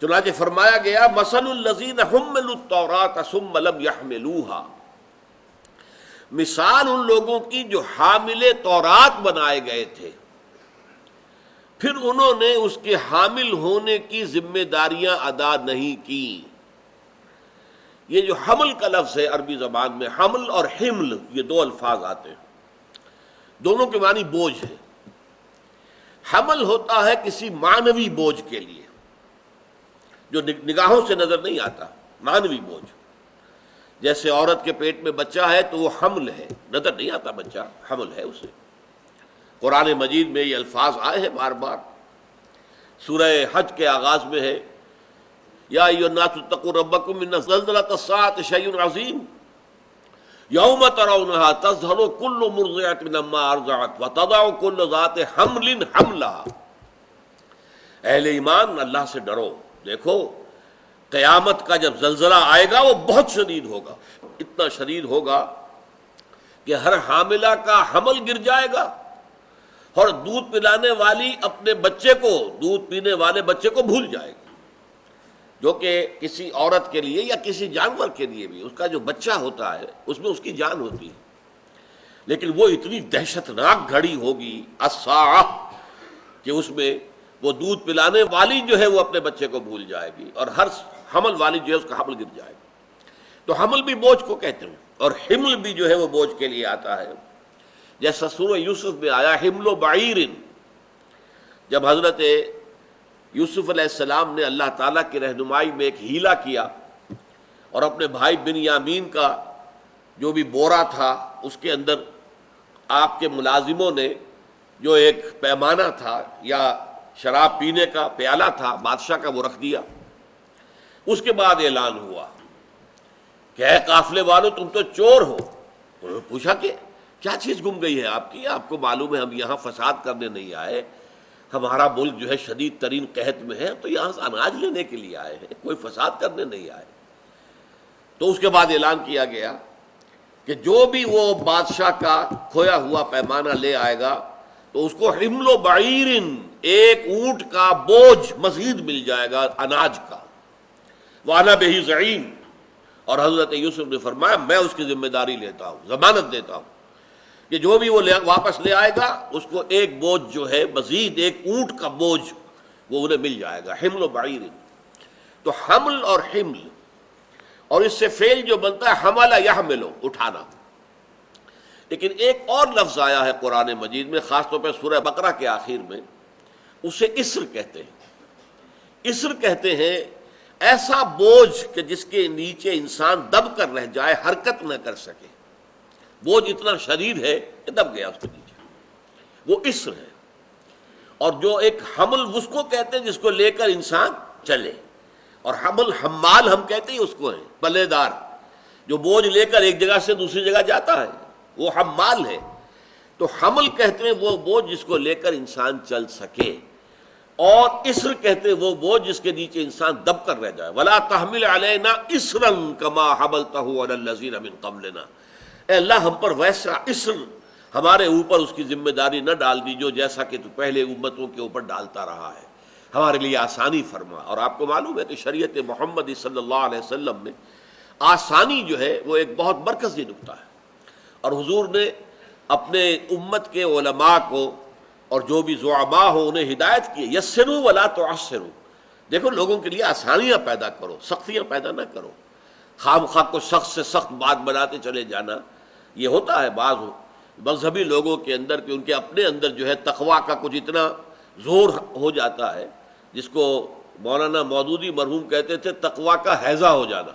چنانچہ فرمایا گیا مثل الذین حملوا التوراۃ ثم لم یحملوها، مثال ان لوگوں کی جو حامل تورات بنائے گئے تھے پھر انہوں نے اس کے حامل ہونے کی ذمہ داریاں ادا نہیں کی۔ یہ جو حمل کا لفظ ہے عربی زبان میں، حمل اور حمل یہ دو الفاظ آتے ہیں، دونوں کے معنی بوجھ ہے۔ حمل ہوتا ہے کسی معنوی بوجھ کے لیے جو نگاہوں سے نظر نہیں آتا، معنوی بوجھ، جیسے عورت کے پیٹ میں بچہ ہے تو وہ حمل ہے، نظر نہیں آتا بچہ، حمل ہے اسے۔ قرآن مجید میں یہ الفاظ آئے ہیں بار بار، سورہ حج کے آغاز میں ہے یا ایھا الناس اتقوا ربکم ان زلزلۃ الساعۃ شیء عظیم یوم ترونها تذہل کل مرضعۃ عما ارضعت وتضع کل ذات حمل حملها۔ اہل ایمان اللہ سے ڈرو، دیکھو قیامت کا جب زلزلہ آئے گا وہ بہت شدید ہوگا، اتنا شدید ہوگا کہ ہر حاملہ کا حمل گر جائے گا، اور دودھ پلانے والی اپنے بچے کو، دودھ پینے والے بچے کو بھول جائے گی، جو کہ کسی عورت کے لیے یا کسی جانور کے لیے بھی اس کا جو بچہ ہوتا ہے اس میں اس کی جان ہوتی ہے، لیکن وہ اتنی دہشتناک گھڑی ہوگی الساعہ کہ اس میں وہ دودھ پلانے والی جو ہے وہ اپنے بچے کو بھول جائے گی، اور ہر حمل والی جو ہے اس کا حمل گر جائے گا۔ تو حمل بھی بوجھ کو کہتے ہیں، اور حمل بھی جو ہے وہ بوجھ کے لیے آتا ہے، جیسا سورہ یوسف میں آیا حمل و بعیر، جب حضرت یوسف علیہ السلام نے اللہ تعالیٰ کی رہنمائی میں ایک ہیلہ کیا اور اپنے بھائی بنیامین کا جو بھی بورا تھا اس کے اندر آپ کے ملازموں نے جو ایک پیمانہ تھا یا شراب پینے کا پیالہ تھا بادشاہ کا وہ رکھ دیا، اس کے بعد اعلان ہوا کہ اے قافلے والو تم تو چور ہو۔ انہوں نے پوچھا کہ کیا چیز گم گئی ہے آپ کی؟ آپ کو معلوم ہے ہم یہاں فساد کرنے نہیں آئے، ہمارا ملک جو ہے شدید ترین قحط میں ہے، تو یہاں سے اناج لینے کے لیے آئے ہیں، کوئی فساد کرنے نہیں آئے۔ تو اس کے بعد اعلان کیا گیا کہ جو بھی وہ بادشاہ کا کھویا ہوا پیمانہ لے آئے گا تو اس کو حمل و بعیر، ایک اونٹ کا بوجھ مزید مل جائے گا اناج کا، وَأَنَا بِهِ زَعِيمٌ۔ اور حضرت یوسف نے فرمایا میں اس کی ذمہ داری لیتا ہوں، ضمانت دیتا ہوں کہ جو بھی وہ واپس لے آئے گا اس کو ایک بوجھ جو ہے مزید، ایک اونٹ کا بوجھ وہ انہیں مل جائے گا، حمل و بعیر۔ تو حمل اور حمل، اور اس سے فعل جو بنتا ہے حمل یحمل، اٹھانا۔ لیکن ایک اور لفظ آیا ہے قرآن مجید میں، خاص طور پہ سورہ بقرہ کے آخر میں، اسے اسر کہتے ہیں۔ اسر کہتے ہیں ایسا بوجھ کہ جس کے نیچے انسان دب کر رہ جائے، حرکت نہ کر سکے، بوجھ اتنا شدید ہے کہ دب گیا اس کے نیچے، وہ اسر ہے۔ اور جو ایک حمل اس کو کہتے ہیں جس کو لے کر انسان چلے، اور حمل حمال ہم کہتے ہیں اس کو ہے، پلے دار، جو بوجھ لے کر ایک جگہ سے دوسری جگہ جاتا ہے وہ حمال ہے۔ تو حمل کہتے ہیں وہ بوجھ جس کو لے کر انسان چل سکے، اور اسر کہتے ہیں وہ بوجھ جس کے نیچے انسان دب کر رہ جائے۔ وَلَا تَحْمِلْ عَلَيْنَا إِصْرًا كَمَا حَمَلْتَهُ عَلَى الَّذِينَ مِن قَبْلِنَا۔ اے اللہ ہم پر ویسا اسر، ہمارے اوپر اس کی ذمہ داری نہ ڈال دیجو جیسا کہ تو پہلے امتوں کے اوپر ڈالتا رہا ہے، ہمارے لیے آسانی فرما۔ اور آپ کو معلوم ہے کہ شریعت محمدی صلی اللہ علیہ وسلم میں آسانی جو ہے وہ ایک بہت مرکزی نقطہ ہے، اور حضور نے اپنے امت کے علماء کو اور جو بھی زعماء ہو انہیں ہدایت کی، یسروا ولا تعسروا، دیکھو لوگوں کے لیے آسانیاں پیدا کرو، سختیاں پیدا نہ کرو، خام خواہ کو سخت سے سخت بات بناتے چلے جانا۔ یہ ہوتا ہے بعض مذہبی لوگوں کے اندر کہ ان کے اپنے اندر جو ہے تقویٰ کا کچھ اتنا زور ہو جاتا ہے، جس کو مولانا مودودی مرحوم کہتے تھے تقویٰ کا ہیضہ ہو جانا،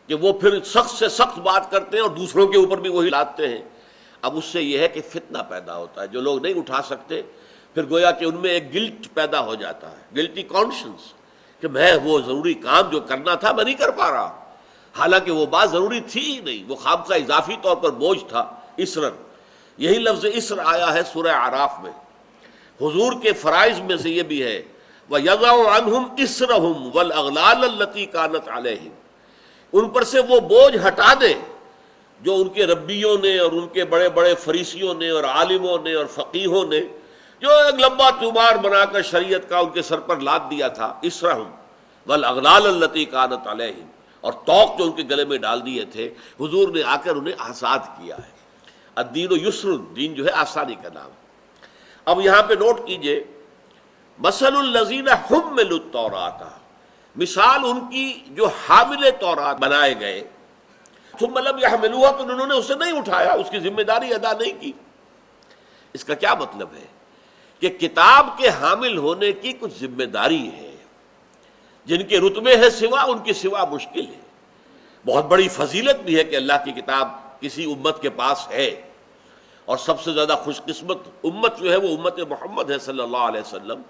کہ وہ پھر سخت سے سخت بات کرتے ہیں اور دوسروں کے اوپر بھی وہی لاتے ہیں۔ اب اس سے یہ ہے کہ فتنہ پیدا ہوتا ہے، جو لوگ نہیں اٹھا سکتے پھر گویا کہ ان میں ایک گلٹ پیدا ہو جاتا ہے، گلٹی کانشنس، کہ میں وہ ضروری کام جو کرنا تھا میں نہیں کر پا رہا، حالانکہ وہ بات ضروری تھی ہی نہیں، وہ خامخواہ اضافی طور پر بوجھ تھا، اسرن۔ یہی لفظ اسر آیا ہے سورہ اعراف میں۔ حضور کے فرائض میں سے یہ بھی ہے وَيَضَعُ عَنْهُمْ إِسْرَهُمْ وَالْأَغْلَالَ الَّتِي كَانَتْ عَلَيْهِمْ، ان پر سے وہ بوجھ ہٹا دے جو ان کے ربیوں نے اور ان کے بڑے بڑے فریسیوں نے اور عالموں نے اور فقیہوں نے جو ایک لمبا چومار بنا کر شریعت کا ان کے سر پر لاد دیا تھا، اسرہم، والاغلال التي كانت عليهم، اور توق جو ان کے گلے میں ڈال دیے تھے، حضور نے آ کر انہیں آزاد کیا ہے۔ الدین و یسر، دین جو ہے آسانی کا نام۔ اب یہاں پہ نوٹ کیجئے، مثل الذین حملوا التوراۃ، مثال ان کی جو حامل تورات بنائے گئے، ثم لم یحملوها، تو انہوں نے اسے نہیں اٹھایا، اس کی ذمہ داری ادا نہیں کی۔ اس کا کیا مطلب ہے؟ کہ کتاب کے حامل ہونے کی کچھ ذمہ داری ہے، جن کے رتبے ہے سوا، ان کی سوا مشکل ہے۔ بہت بڑی فضیلت بھی ہے کہ اللہ کی کتاب کسی امت کے پاس ہے، اور سب سے زیادہ خوش قسمت امت جو ہے وہ امت محمد ہے صلی اللہ علیہ وسلم،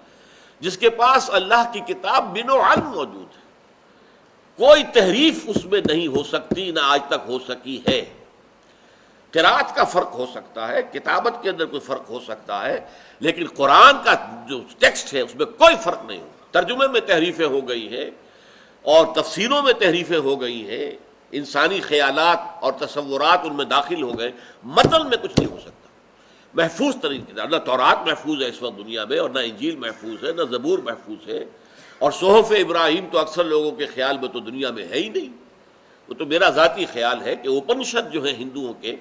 جس کے پاس اللہ کی کتاب بنوعاً موجود ہے، کوئی تحریف اس میں نہیں ہو سکتی، نہ آج تک ہو سکی ہے۔ قرأت کا فرق ہو سکتا ہے، کتابت کے اندر کوئی فرق ہو سکتا ہے، لیکن قرآن کا جو ٹیکسٹ ہے اس میں کوئی فرق نہیں ہو۔ ترجمے میں تحریفیں ہو گئی ہیں اور تفسیروں میں تحریفیں ہو گئی ہیں، انسانی خیالات اور تصورات ان میں داخل ہو گئے، متن میں کچھ نہیں ہو سکتا۔ محفوظ ترین کتاب، نہ تورات محفوظ ہے اس وقت دنیا میں، اور نہ انجیل محفوظ ہے، نہ زبور محفوظ ہے، اور صحف ابراہیم تو اکثر لوگوں کے خیال میں تو دنیا میں ہے ہی نہیں۔ وہ تو میرا ذاتی خیال ہے کہ اپنشد جو ہیں ہندوؤں کے،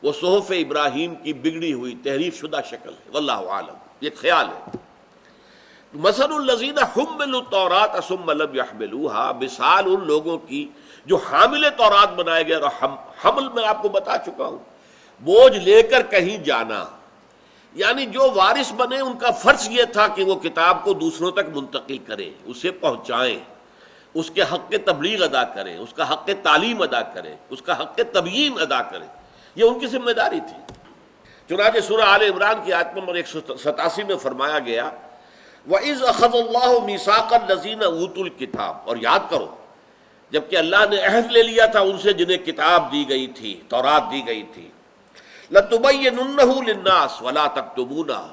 وہ صحف ابراہیم کی بگڑی ہوئی تحریف شدہ شکل ہے، واللہ عالم، یہ خیال ہے۔ مثل الذین حملوا التوراۃ ثم لم یحملوها، مثال ان لوگوں کی جو حامل تورات بنائے گئے، اور حمل میں آپ کو بتا چکا ہوں، بوجھ لے کر کہیں جانا، یعنی جو وارث بنے ان کا فرض یہ تھا کہ وہ کتاب کو دوسروں تک منتقل کریں، اسے پہنچائیں، اس کے حق تبلیغ ادا کریں، اس کا حق تعلیم ادا کریں، اس کا حق تبیین ادا کریں، یہ ان کی ذمہ داری تھی۔ چنانچہ سورہ آل عمران کی آیت نمبر 187 میں فرمایا گیا، وَإِذْ أَخَذَ اللَّهُ مِيثَاقَ الَّذِينَ أُوتُوا الْكِتَابَ، اور یاد کرو جبکہ اللہ نے عہد لے لیا تھا ان سے جنہیں کتاب دی گئی تھی، تورات دی گئی تھی، لَتُبَيِّنُنَّهُ لِلنَّاسِ وَلَا تَكْتُمُونَهُ،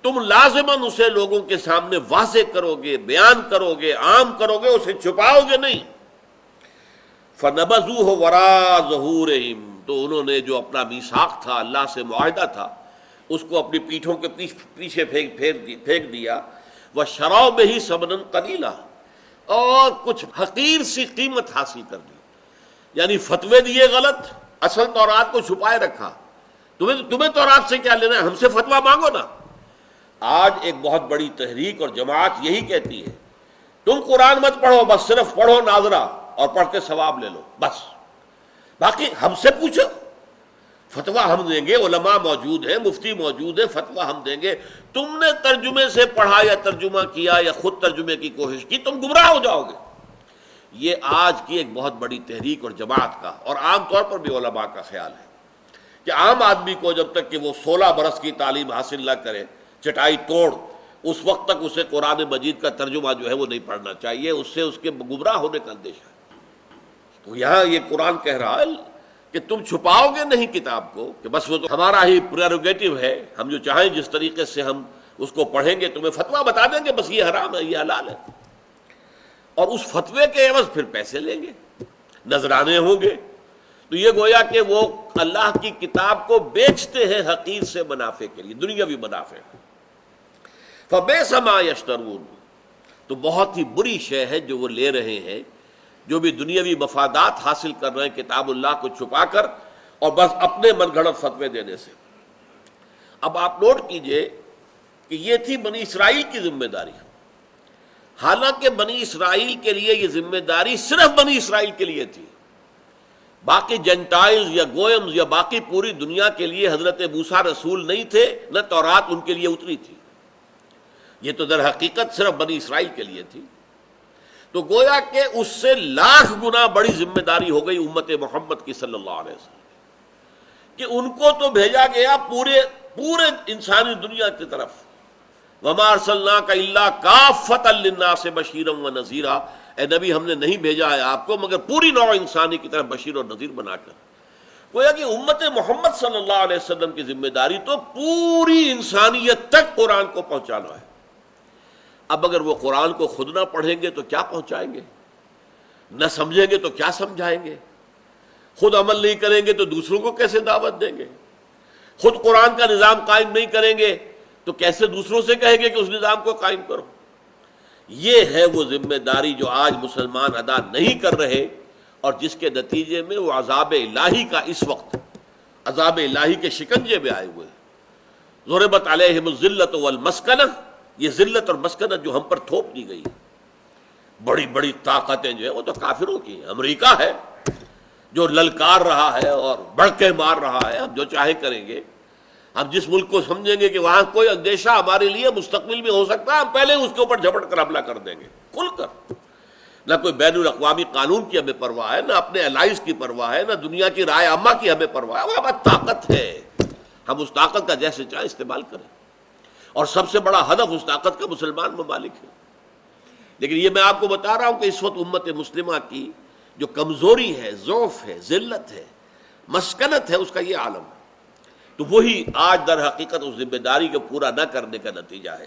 تم لازماً اسے لوگوں کے سامنے واضح کرو گے، بیان کرو گے، عام کرو گے، اسے چھپاؤ گے نہیں۔ فَنَبَذُوهُ وَرَاءَ ظُهُورِهِمْ، تو انہوں نے جو اپنا میثاق تھا، اللہ سے معاہدہ تھا، اس کو اپنی پیٹھوں کے پیچھے پھینک دیا، وَشَرَوْا بِهِ ثَمَنًا قَلِيلًا، اور کچھ حقیر سی قیمت حاصل کر دی، یعنی فتوے دیے غلط، اصل تورات کو چھپائے رکھا۔ تمہیں تورات سے کیا لینا ہے، ہم سے فتویٰ مانگو نا۔ آج ایک بہت بڑی تحریک اور جماعت یہی کہتی ہے، تم قرآن مت پڑھو، بس صرف پڑھو ناظرہ اور پڑھ کے ثواب لے لو، بس باقی ہم سے پوچھو، فتویٰ ہم دیں گے، علماء موجود ہیں، مفتی موجود ہیں، فتویٰ ہم دیں گے۔ تم نے ترجمے سے پڑھا یا ترجمہ کیا یا خود ترجمے کی کوشش کی، تم گمراہ ہو جاؤ گے۔ یہ آج کی ایک بہت بڑی تحریک اور جماعت کا، اور عام طور پر بھی علماء کا خیال ہے کہ عام آدمی کو جب تک کہ وہ 16 برس کی تعلیم حاصل نہ کرے، چٹائی توڑ، اس وقت تک اسے قرآن مجید کا ترجمہ جو ہے وہ نہیں پڑھنا چاہیے، اس سے اس کے گمراہ ہونے کا اندیشہ ہے۔ تو یہاں یہ قرآن کہہ رہا ہے کہ تم چھپاؤ گے نہیں کتاب کو، کہ بس وہ تو ہمارا ہی پریروگیٹو ہے، ہم جو چاہیں جس طریقے سے ہم اس کو پڑھیں گے، تمہیں فتویٰ بتا دیں گے بس یہ حرام ہے یہ حلال ہے، اور اس فتوے کے عوض پھر پیسے لیں گے، نذرانے ہوں گے۔ تو یہ گویا کہ وہ اللہ کی کتاب کو بیچتے ہیں حقیر سے منافع کے لیے، دنیاوی منافع۔ فَبِئْسَ مَا يَشْتَرُونَ، تو بہت ہی بری شے ہے جو وہ لے رہے ہیں، جو بھی دنیاوی مفادات حاصل کر رہے ہیں کتاب اللہ کو چھپا کر اور بس اپنے من گھڑت فتوے دینے سے۔ اب آپ نوٹ کیجئے کہ یہ تھی بنی اسرائیل کی ذمہ داری، حالانکہ بنی اسرائیل کے لیے یہ ذمہ داری صرف بنی اسرائیل کے لیے تھی، باقی جنٹائلز یا گوئمز یا باقی پوری دنیا کے لیے حضرت موسیٰ رسول نہیں تھے، نہ تورات ان کے لیے اتری تھی، یہ تو در حقیقت صرف بنی اسرائیل کے لیے تھی۔ تو گویا کہ اس سے لاکھ گنا بڑی ذمہ داری ہو گئی امت محمد کی صلی اللہ علیہ وسلم، کہ ان کو تو بھیجا گیا پورے انسانی دنیا کی طرف، وَمَا أَرْسَلْنَاكَ إِلَّا كَافَّةً لِلنَّاسِ بَشِيرًا وَنَذِيرًا، اے نبی ہم نے نہیں بھیجا ہے آپ کو مگر پوری نوع انسانی کی طرف بشیر اور نذیر بنا کر۔ گویا کہ امت محمد صلی اللہ علیہ وسلم کی ذمہ داری تو پوری انسانیت تک قرآن کو پہنچانا ہے۔ اب اگر وہ قرآن کو خود نہ پڑھیں گے تو کیا پہنچائیں گے، نہ سمجھیں گے تو کیا سمجھائیں گے، خود عمل نہیں کریں گے تو دوسروں کو کیسے دعوت دیں گے، خود قرآن کا نظام قائم نہیں کریں گے تو کیسے دوسروں سے کہیں گے کہ اس نظام کو قائم کرو۔ یہ ہے وہ ذمہ داری جو آج مسلمان ادا نہیں کر رہے، اور جس کے نتیجے میں وہ عذاب الہی کا اس وقت عذاب الہی کے شکنجے میں آئے ہوئے ہیں۔ ضربت علیہم الذلۃ والمسکنہ، یہ ذلت اور مسکنت جو ہم پر تھوپ دی گئی، بڑی بڑی طاقتیں جو ہیں وہ تو کافروں کی ہیں۔ امریکہ ہے جو للکار رہا ہے اور بڑکے مار رہا ہے، ہم جو چاہے کریں گے۔ ہم جس ملک کو سمجھیں گے کہ وہاں کوئی اندیشہ ہمارے لیے مستقبل میں ہو سکتا ہے، ہم پہلے اس کے اوپر جھپٹ کر حملہ کر دیں گے کھل کر۔ نہ کوئی بین الاقوامی قانون کی ہمیں پرواہ ہے، نہ اپنے الائز کی پرواہ ہے، نہ دنیا کی رائے عامہ کی ہمیں پرواہ ہے۔ وہ ہماری طاقت ہے، ہم اس طاقت کا جیسے چاہے استعمال کریں، اور سب سے بڑا ہدف اس طاقت کا مسلمان ممالک ہے۔ لیکن یہ میں آپ کو بتا رہا ہوں کہ اس وقت امت مسلمہ کی جو کمزوری ہے، ضعف ہے، ذلت ہے، مسکنت ہے، اس کا یہ عالم ہے۔ تو وہی آج در حقیقت اس ذمہ داری کو پورا نہ کرنے کا نتیجہ ہے۔